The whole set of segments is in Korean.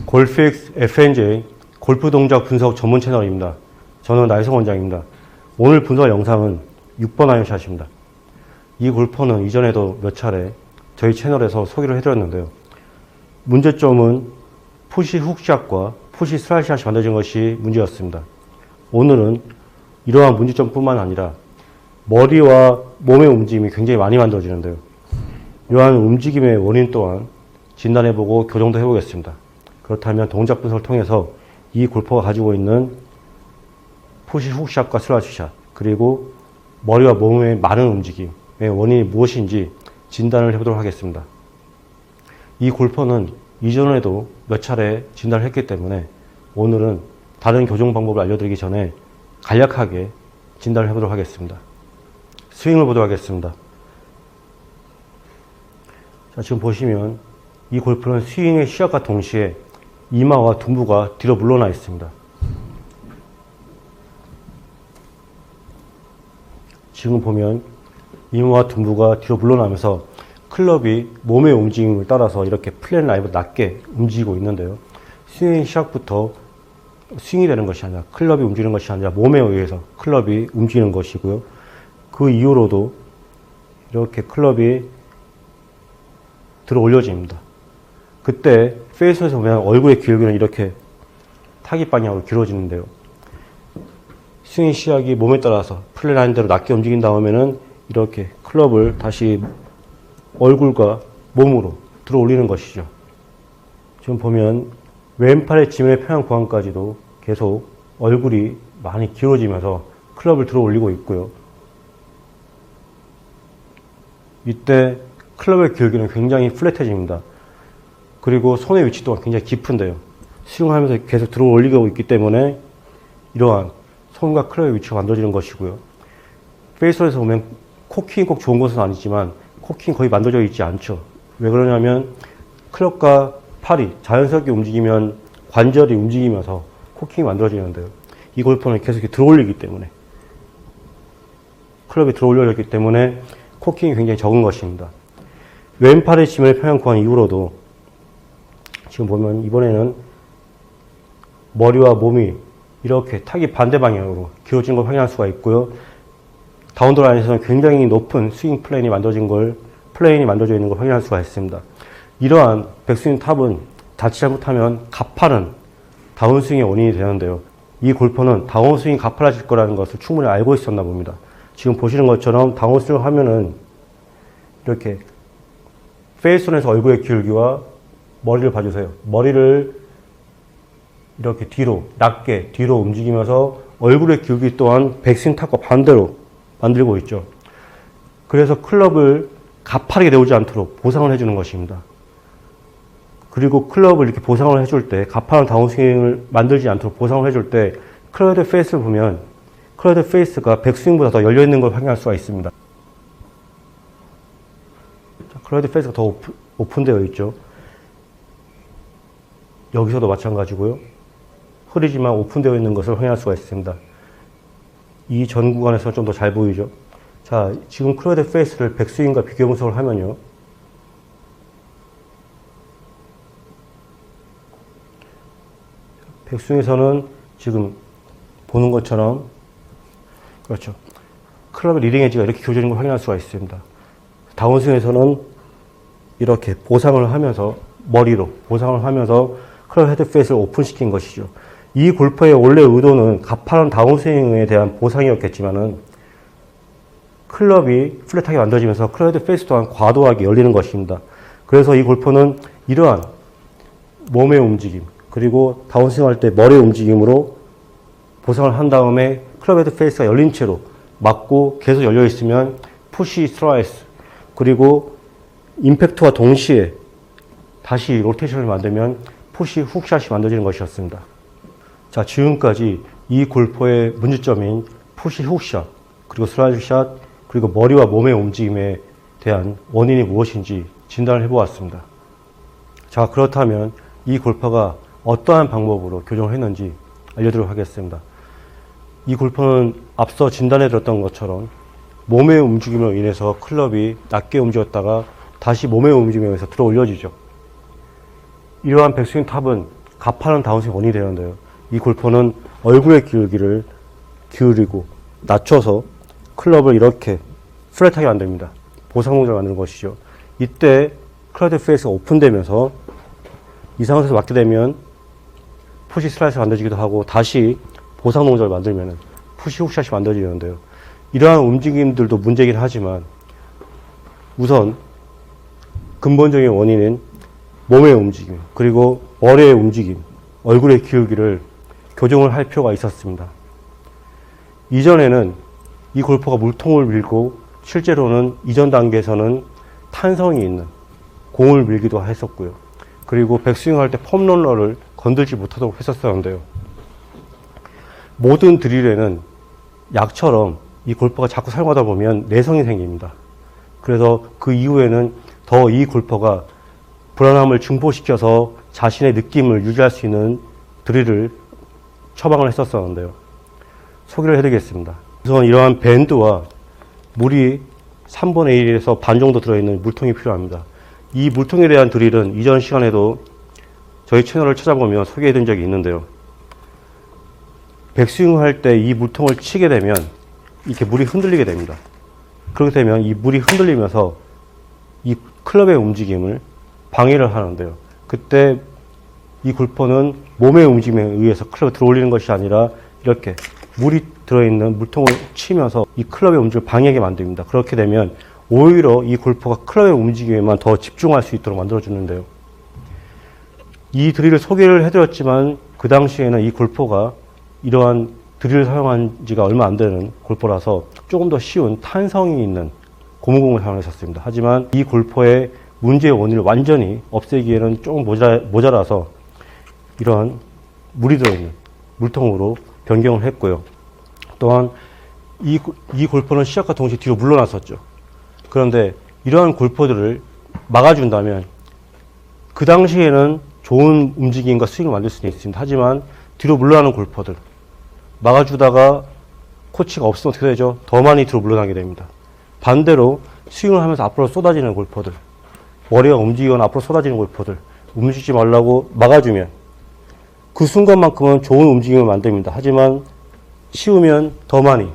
골픽스 FNJ 골프 동작 분석 전문 채널입니다. 저는 나혜성 원장입니다. 오늘 분석 영상은 6번 아이언샷입니다. 이 골퍼는 이전에도 몇 차례 저희 채널에서 소개를 해드렸는데요. 문제점은 푸시 훅샷과 푸시 슬라이스샷이 만들어진 것이 문제였습니다. 오늘은 이러한 문제점뿐만 아니라 머리와 몸의 움직임이 굉장히 많이 만들어지는데요. 이러한 움직임의 원인 또한 진단해보고 교정도 해보겠습니다. 그렇다면 동작 분석을 통해서 이 골퍼가 가지고 있는 푸시 훅샷과 슬라이스샷 그리고 머리와 몸의 많은 움직임의 원인이 무엇인지 진단을 해보도록 하겠습니다. 이 골퍼는 이전에도 몇 차례 진단을 했기 때문에 오늘은 다른 교정 방법을 알려드리기 전에 간략하게 진단을 해보도록 하겠습니다. 스윙을 보도록 하겠습니다. 자, 지금 보시면 이 골프는 스윙의 시작과 동시에 이마와 둔부가 뒤로 물러나 있습니다. 지금 보면 이마와 둔부가 뒤로 물러나면서 클럽이 몸의 움직임을 따라서 이렇게 플랫 라인보다 낮게 움직이고 있는데요. 스윙 시작부터 스윙이 되는 것이 아니라 클럽이 움직이는 것이 아니라 몸에 의해서 클럽이 움직이는 것이고요. 그 이후로도 이렇게 클럽이 들어 올려집니다. 그때 페이스에서 보면 얼굴의 길기는 이렇게 타깃 방향으로 길어지는데요. 스윙 시작이 몸에 따라서 플랫 라인대로 낮게 움직인 다음에는 이렇게 클럽을 다시 얼굴과 몸으로 들어 올리는 것이죠. 지금 보면 왼팔의 지면의 평행 구간까지도 계속 얼굴이 많이 길어지면서 클럽을 들어 올리고 있고요. 이때 클럽의 길기는 굉장히 플랫해집니다. 그리고 손의 위치 또한 굉장히 깊은데요. 스윙하면서 계속 들어 올리고 있기 때문에 이러한 손과 클럽의 위치가 만들어지는 것이고요. 페이스에서 보면 코킹이 꼭 좋은 것은 아니지만 코킹이 거의 만들어져 있지 않죠. 왜 그러냐면 클럽과 팔이 자연스럽게 움직이면 관절이 움직이면서 코킹이 만들어지는데요. 이 골프는 계속 들어 올리기 때문에 클럽이 들어 올려졌기 때문에 코킹이 굉장히 적은 것입니다. 왼팔의 지면의 평행 구간 이후로도 지금 보면 이번에는 머리와 몸이 이렇게 타깃 반대 방향으로 길어진 걸 확인할 수가 있고요. 다운드 라인에서는 굉장히 높은 스윙 플레인이 만들어져 있는 걸 확인할 수가 있습니다. 이러한 백스윙 탑은 자칫 잘못하면 가파른 다운스윙의 원인이 되는데요. 이 골퍼는 다운스윙이 가파라질 거라는 것을 충분히 알고 있었나 봅니다. 지금 보시는 것처럼 다운스윙을 하면은 이렇게 페이스존에서 얼굴의 길기와 머리를 봐주세요. 머리를 이렇게 뒤로, 낮게 뒤로 움직이면서 얼굴의 길기 또한 백스윙 탑과 반대로 만들고 있죠. 그래서 클럽을 가파르게 내오지 않도록 보상을 해주는 것입니다. 그리고 클럽을 이렇게 보상을 해줄 때, 가파른 다운스윙을 만들지 않도록 보상을 해줄 때, 클럽의 페이스를 보면, 클럽의 페이스가 백스윙보다 더 열려있는 걸 확인할 수가 있습니다. 클럽의 페이스가 더 오픈되어 있죠. 여기서도 마찬가지고요. 흐리지만 오픈되어 있는 것을 확인할 수가 있습니다. 이 전 구간에서 좀 더 잘 보이죠. 자, 지금 클럽의 페이스를 백스윙과 비교 분석을 하면요. 백스윙에서는 지금 보는 것처럼 그렇죠. 클럽의 리딩 엣지가 이렇게 교전인 걸 확인할 수가 있습니다. 다운스윙에서는 이렇게 보상을 하면서 머리로 보상을 하면서 클럽 헤드 페이스를 오픈시킨 것이죠. 이 골퍼의 원래 의도는 가파른 다운스윙에 대한 보상이었겠지만은 클럽이 플랫하게 만들어지면서 클럽 헤드 페이스 또한 과도하게 열리는 것입니다. 그래서 이 골퍼는 이러한 몸의 움직임 그리고 다운스윙 할 때 머리의 움직임으로 보상을 한 다음에 클럽 헤드 페이스가 열린 채로 맞고 계속 열려 있으면 푸시 슬라이스 그리고 임팩트와 동시에 다시 로테이션을 만들면 푸시 훅샷이 만들어지는 것이었습니다. 자, 지금까지 이 골퍼의 문제점인 푸시 훅샷 그리고 슬라이스 샷 그리고 머리와 몸의 움직임에 대한 원인이 무엇인지 진단을 해보았습니다. 자, 그렇다면 이 골퍼가 어떠한 방법으로 교정을 했는지 알려드리도록 하겠습니다. 이 골퍼는 앞서 진단해드렸던 것처럼 몸의 움직임으로 인해서 클럽이 낮게 움직였다가 다시 몸의 움직임에 의해서 들어 올려지죠. 이러한 백스윙 탑은 가파른 다운스윙 원인이 되는데요. 이 골퍼는 얼굴의 기울기를 기울이고 낮춰서 클럽을 이렇게 플랫하게 만듭니다. 보상 동작을 만드는 것이죠. 이때 클럽 페이스가 오픈되면서 이 상태에서 맞게 되면 푸시 슬라이스가 만들어지기도 하고 다시 보상 동작을 만들면 푸시 훅샷이 만들어지는데요. 이러한 움직임들도 문제이긴 하지만 우선 근본적인 원인은 몸의 움직임, 그리고 머리의 움직임, 얼굴의 기울기를 교정을 할 필요가 있었습니다. 이전에는 이 골퍼가 물통을 밀고 실제로는 이전 단계에서는 탄성이 있는 공을 밀기도 했었고요. 그리고 백스윙할 때 폼롤러를 건들지 못하도록 했었었는데요. 모든 드릴에는 약처럼 이 골퍼가 자꾸 사용하다 보면 내성이 생깁니다. 그래서 그 이후에는 더 이 골퍼가 불안함을 증폭시켜서 자신의 느낌을 유지할 수 있는 드릴을 처방을 했었었는데요. 소개를 해드리겠습니다. 우선 이러한 밴드와 물이 3분의 1에서 반 정도 들어있는 물통이 필요합니다. 이 물통에 대한 드릴은 이전 시간에도 저희 채널을 찾아보면 소개해드린 적이 있는데요. 백스윙을 할 때 이 물통을 치게 되면 이렇게 물이 흔들리게 됩니다. 그렇게 되면 이 물이 흔들리면서 이 클럽의 움직임을 방해를 하는데요. 그때 이 골퍼는 몸의 움직임에 의해서 클럽에 들어올리는 것이 아니라 이렇게 물이 들어있는 물통을 치면서 이 클럽의 움직임을 방해하게 만듭니다. 그렇게 되면 오히려 이 골퍼가 클럽의 움직임에만 더 집중할 수 있도록 만들어주는데요. 이 드릴을 소개를 해드렸지만 그 당시에는 이 골퍼가 이러한 드릴을 사용한 지가 얼마 안 되는 골퍼라서 조금 더 쉬운 탄성이 있는 고무공을 사용했었습니다. 하지만 이 골퍼의 문제의 원인을 완전히 없애기에는 조금 모자라서 이러한 물이 들어있는 물통으로 변경을 했고요. 또한 이 골퍼는 시작과 동시에 뒤로 물러났었죠. 그런데 이러한 골퍼들을 막아준다면 그 당시에는 좋은 움직임과 스윙을 만들 수는 있습니다. 하지만 뒤로 물러나는 골퍼들 막아주다가 코치가 없으면 어떻게 되죠? 더 많이 뒤로 물러나게 됩니다. 반대로 스윙을 하면서 앞으로 쏟아지는 골퍼들, 머리가 움직이거나 앞으로 쏟아지는 골퍼들 움직이지 말라고 막아주면 그 순간만큼은 좋은 움직임을 만듭니다. 하지만 치우면 더 많이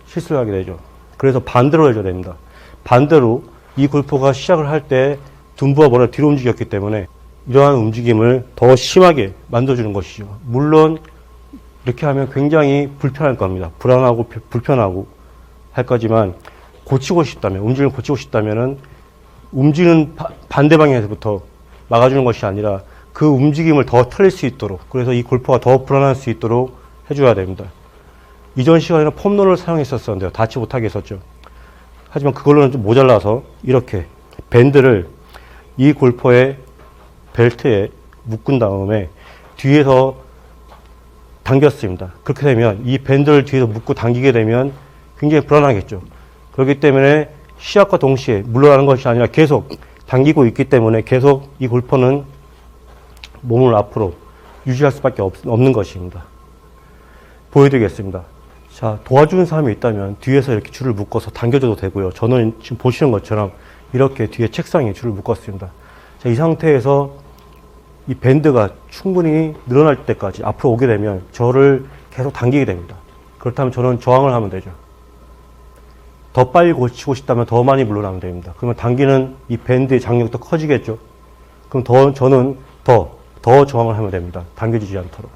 실수를 하게 되죠. 그래서 반대로 해줘야 됩니다. 반대로 이 골퍼가 시작을 할 때 둔부와 머리가 뒤로 움직였기 때문에 이러한 움직임을 더 심하게 만들어주는 것이죠. 물론 이렇게 하면 굉장히 불편할 겁니다. 불안하고 불편하고 할 거지만 고치고 싶다면, 움직임을 고치고 싶다면은 움직이는 반대 방향에서부터 막아주는 것이 아니라 그 움직임을 더 틀릴 수 있도록, 그래서 이 골퍼가 더 불안할 수 있도록 해줘야 됩니다. 이전 시간에는 폼롤을 사용했었는데요. 닿지 못하게 했었죠. 하지만 그걸로는 좀 모자라서 이렇게 밴드를 이 골퍼의 벨트에 묶은 다음에 뒤에서 당겼습니다. 그렇게 되면 이 밴드를 뒤에서 묶고 당기게 되면 굉장히 불안하겠죠. 그렇기 때문에 시작과 동시에 물러나는 것이 아니라 계속 당기고 있기 때문에 계속 이 골퍼는 몸을 앞으로 유지할 수밖에 없는 것입니다. 보여드리겠습니다. 자, 도와주는 사람이 있다면 뒤에서 이렇게 줄을 묶어서 당겨줘도 되고요. 저는 지금 보시는 것처럼 이렇게 뒤에 책상에 줄을 묶었습니다. 자, 이 상태에서 이 밴드가 충분히 늘어날 때까지 앞으로 오게 되면 저를 계속 당기게 됩니다. 그렇다면 저는 저항을 하면 되죠. 더 빨리 고치고 싶다면 더 많이 물러나면 됩니다. 그러면 당기는 이 밴드의 장력도 커지겠죠. 그럼 저는 더 저항을 하면 됩니다. 당겨지지 않도록.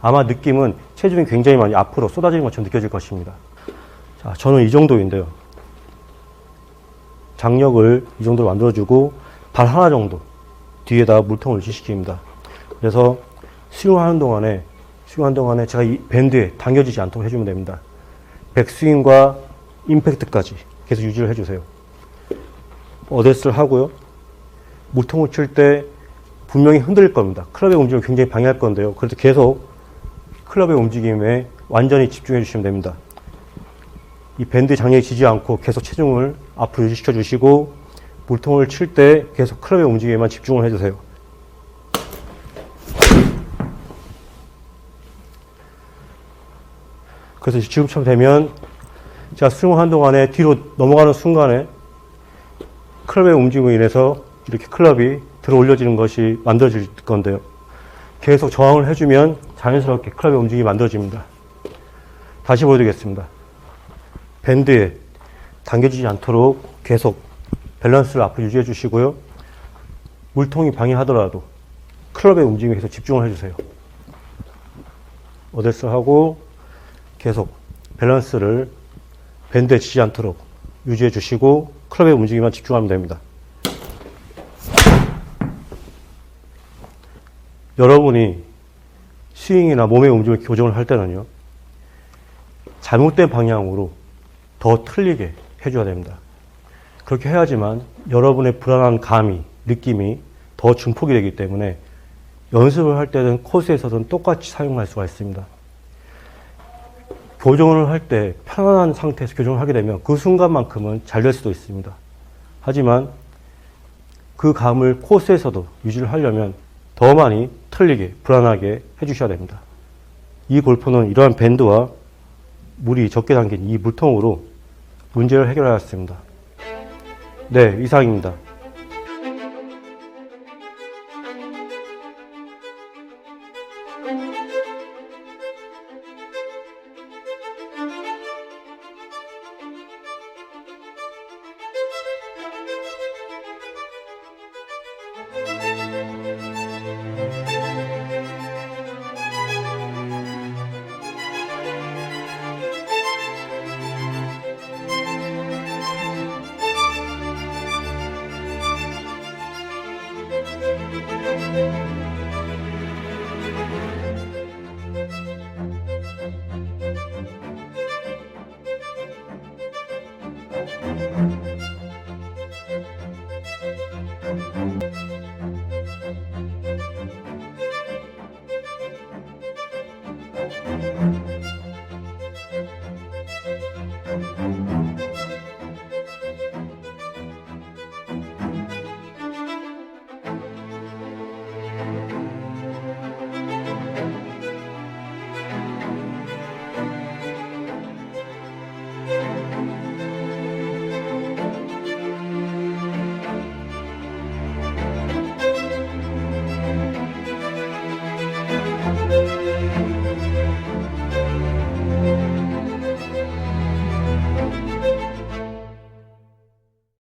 아마 느낌은 체중이 굉장히 많이 앞으로 쏟아지는 것처럼 느껴질 것입니다. 자, 저는 이 정도인데요. 장력을 이 정도로 만들어주고 발 하나 정도 뒤에다 물통을 유지시킵니다. 그래서 스윙하는 동안에 제가 이 밴드에 당겨지지 않도록 해주면 됩니다. 백스윙과 임팩트까지 계속 유지를 해주세요. 어데스를 하고요. 물통을 칠 때 분명히 흔들릴 겁니다. 클럽의 움직임을 굉장히 방해할 건데요. 그래서 계속 클럽의 움직임에 완전히 집중해 주시면 됩니다. 이 밴드 장력이 지지 않고 계속 체중을 앞으로 유지시켜 주시고 물통을 칠 때 계속 클럽의 움직임에만 집중을 해주세요. 그래서 지금처럼 되면 제가 스윙을 하는 동안에 뒤로 넘어가는 순간에 클럽의 움직임으로 인해서 이렇게 클럽이 들어 올려지는 것이 만들어질 건데요. 계속 저항을 해주면 자연스럽게 클럽의 움직임이 만들어집니다. 다시 보여드리겠습니다. 밴드에 당겨지지 않도록 계속 밸런스를 앞으로 유지해 주시고요. 물통이 방해하더라도 클럽의 움직임에 계속 집중을 해주세요. 어데스 하고 계속 밸런스를 밴드에 지지 않도록 유지해 주시고 클럽의 움직임만 집중하면 됩니다. 여러분이 스윙이나 몸의 움직임을 교정을 할 때는요, 잘못된 방향으로 더 틀리게 해줘야 됩니다. 그렇게 해야지만 여러분의 불안한 감이, 느낌이 더 증폭이 되기 때문에 연습을 할 때는 코스에서든 똑같이 사용할 수가 있습니다. 교정을 할 때 편안한 상태에서 교정을 하게 되면 그 순간만큼은 잘 될 수도 있습니다. 하지만 그 감을 코스에서도 유지를 하려면 더 많이 틀리게, 불안하게 해주셔야 됩니다. 이 골프는 이러한 밴드와 물이 적게 담긴 이 물통으로 문제를 해결하였습니다. 네, 이상입니다.